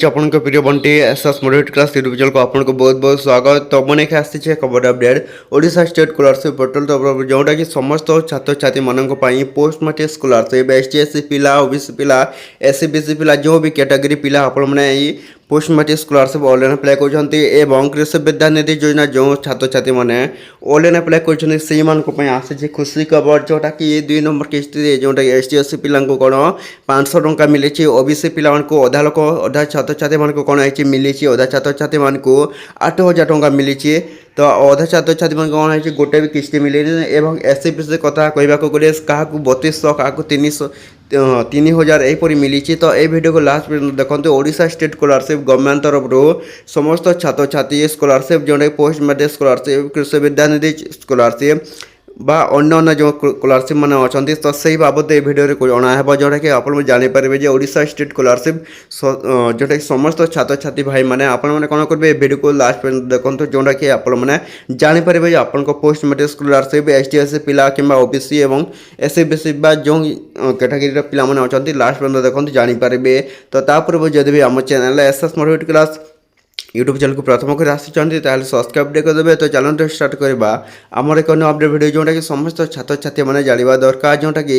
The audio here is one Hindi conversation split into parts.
ଆପଣଙ୍କ ପ୍ରିୟ Bunty SS motivate class YouTube ଚ୍ୟାନେଲକୁ ଆପଣଙ୍କୁ ବହୁତ ବହୁତ ସ୍ୱାଗତ। ତ ମୁଁ ନେଇକି ଆସିଛି ଏକ ବଡ଼ update Odisha state scholarship portal ତରଫରୁ, ଯେଉଁଟାକି ସମସ୍ତ ଛାତ୍ରଛାତ୍ରୀମାନଙ୍କ ପାଇଁ ପୋଷ୍ଟ ମାଟ୍ରିକ୍ ସ୍କଲାରସିପ୍ ST/SC ପିଲା, OBC ପିଲା, SC BC ପିଲା, ଯେଉଁ ବି କ୍ୟାଟାଗୋରୀ ପିଲା ଆପଣମାନେ ଏହି post matric scholarship online apply कर कृषि विद्यानिधि योजना जो छात्र छात्री मैंने ऑनलाइन अप्लाई कर आसी खुशी खबर जोटा कि 2 नंबर किस्त जोटा ST/SC पिला कौन 500 टंका मिली। OBC पिला अधा लोक अधा छात्र छात्री मान कौन है मिली, अधा छात्र छात्री मान 8,000 टंका मिली। तो अधा छात्र छात्री मान कौन है गोटे भी किस्ती मिले। SC BC कथा कहवाक गले क्या 3200 क्या 3,000 यहपरी मिली। तो ये वीडियो को लास्ट देखते ओडिशा स्टेट स्कॉलरशिप गवर्नमेंट तरफ समस्त छात्र छात्री स्कॉलरशिप जोटा पोस्ट मैट्रिक स्कॉलरशिप, कृषि विद्यानिधि स्कॉलरशिप बा अन्य जो स्कॉलरशिप मैंने अच्छा तो सही बाबद ये भिडियो जनाब जोटा कि आप जानीपारे जो ओडिशा स्टेट स्कॉलरशिप जोटा कि समस्त छात्र छात्री भाई मैंने आपने कौन करेंगे भिडियो को लास्ट देखो जोटा कि आपने जानीपारे आप पोस्ट मैट्रिक स्कॉलरशिप ST/SC पिला कि OBC और SC BC जो कैटेगरी पिला अच्छा लास्ट देखते जानीपारे। तो तापूर्व जब भी आम channel SS motivate class YouTube channel को प्रथम कर आसते सब्सक्राइब करदे। तो चलते स्टार्ट करवा आमर एक अपडेट वीडियो जोटा कि समस्त छात्र छात्री मैंने जानवा दरकार, जोटा कि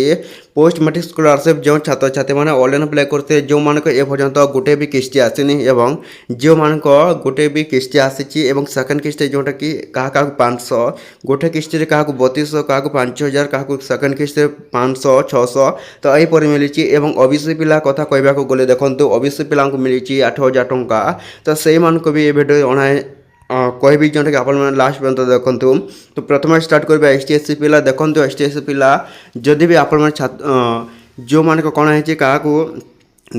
पोस्ट मैट्रिक स्कॉलरशिप जो छात्र छात्री मैंने ऑनलाइन अप्लाई करते जो मानक ए पर्यंत गोटे भी किस्ती आसनी एवं जो मानक गोटे भी किस्ती आसी सेकेंड किस्ती जोटा कि क्या 500 गोटे किस्ती क्या 3200 क्या 5,000 क्या सेकेंड किस्ती 500 600 तो यहीपरी मिली। OBC पिला कथा कहवाक गले देखो OBC पिला मिली 8,000 टंका। तो से भी ये वीडियो अणाए कहबी जोटा कि आप लास्ट पर्यंत देखूँ। तो प्रथम स्टार्ट करेंगे ST/SC पिला देखो ST/SC पिला जदि भी आप जो मान कौन है क्या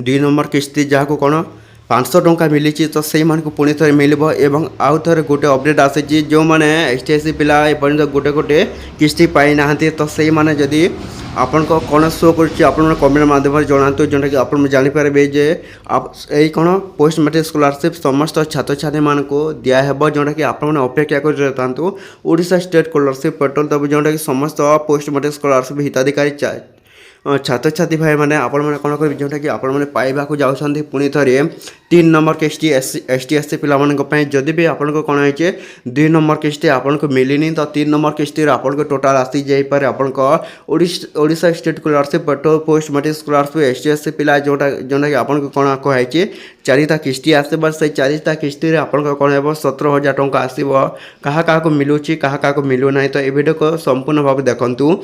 2 नंबर किस्ती जहाँ कौन 500 टंका मिली। तो से पुणी थे मिल आउ थे गोटे अपडेट आसी जो मैंने ST/SC पिला एपर्यंत गोटे गोटे किस्ती पाई ना। तो से मैंने जदि आपन को कौन शो कर कमेंट माध्यम जनातु जोटा कि आप जानीपारे जे आप यही कौन पोस्ट मैट्रिक स्कॉलरशिप समस्त छात्र छात्री मान को दिहब जोटा कि आप अपेक्षा कर ओडिशा स्टेट स्कॉलरशिप पोर्टल तब जोटा कि समस्त पोस्ट मैट्रिक स्कॉलरशिप हिताधिकारी छात्र छात्री भाई मैंने आप कौन करेंगे जोटा कि आपने पाइबा जाऊँगी पुणी थे 3 नंबर किस्ती ST/SC पिला जदि भी आपको कौन है 2 नंबर किस्ती आपको मिलनी। तो 3 नंबर किस्ती आपको टोटाल आसी जापे आपको Odisha state scholarship portal post matric scholarship ST/SC पिला जोटा जोटा कि आपको कौन कहे 4टा किस्ती आसब से 4टा किस्ती आपको कौन है 17,000 टंका आसो क्या मिलूँ क्या मिलूना। तो ये वीडियो को संपूर्ण भाव देखूँ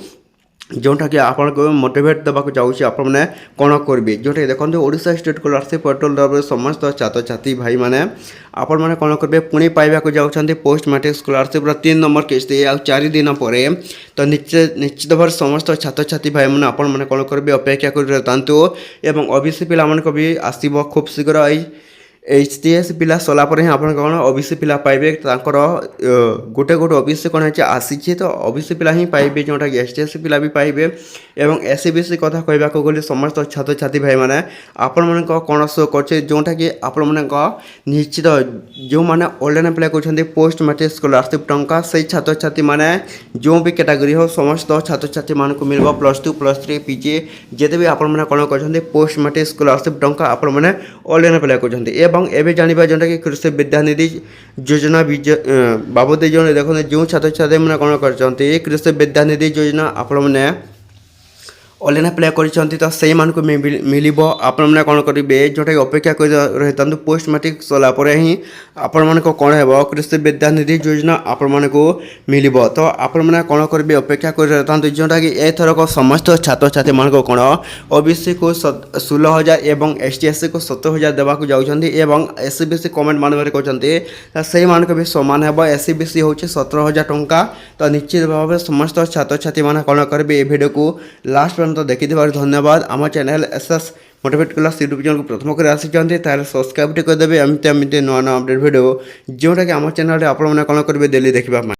जोटा कि आपको मोटिवेट देवाक चाहूँगी आपने कौन करेंगे जोटा देखो ओडिशा स्टेट स्कॉलरशिप पोर्टल तरफ समस्त छात्र छात्री भाई मैंने आपने कौन करेंगे पुणी पाइबा जाऊँगी पोस्ट मैट्रिक स्कॉलरशिप 3 नंबर किस्ती आ 4 दिन पर। तो निश्चित भाव समस्त छात्र छात्री भाई मैंने आपने कौन करेंगे अपेक्षा कर OBC पिला भी आसब खूब शीघ्र ST/SC पिला सलापर ही आप कौन OBC पिला पाइबे गोटे गोटे OBC कौन है आसी। तो OBC पिला ही पाइबे जोटा कि ST/SC पिला भी पाइबे SC BC कथा कहवाक गले समस्त छात्र छात्री भाई मैंने आप कौन शो कर जोटा कि आप निश्चित जो मैंने ऑनलाइन अप्लाई कर पोस्ट मैट्रिक स्कॉलरशिप टंका से छात्र छात्री मैंने जो भी कैटेगरी हो समस्त छात्र छात्री मान को मिल +2 +3 PG जिते भी आप कौन कर पोस्ट मैट्रिक स्कॉलरशिप टंका आपने ऑनलाइन अप्लाई कर एवं जानवा जोटा कि कृषि विद्यानिधि योजना बाबद जो देखो जो छात्र छात्री मैंने कौन कर कृषि विद्यानिधि योजना आपने ऑनलाइन अप्लाई कर तो से मिल आपने कौन करेंगे जोटा कि अपेक्षा कर रही पोस्ट मैट्रिक सलापर ही आपको कौन है कृषि विद्यानिधि योजना आपको मिल। तो आपने कौन करेंगे अपेक्षा कर रही जोटा कि एथरक समस्त छात्र छात्री मान कौन OBC को 16,000 और ST/SC को 17,000 देवाक जाऊँगी SC BC कमेंट माध्यम कहते से भी सामान है SC BC हूँ 17,000 टंका। तो निश्चित भाव समस्त छात्र छात्री मैंने कौन करेंगे ये वीडियो को लास्ट तो देखी धन्यवाद। आम channel SS motivate class YouTube channel को प्रथम कर आसी सब्सक्राइब करदे एमती नुआ नुआ अपडेट वीडियो जोटा कि आम चैनल आपने कौन करेंगे डेली देखा।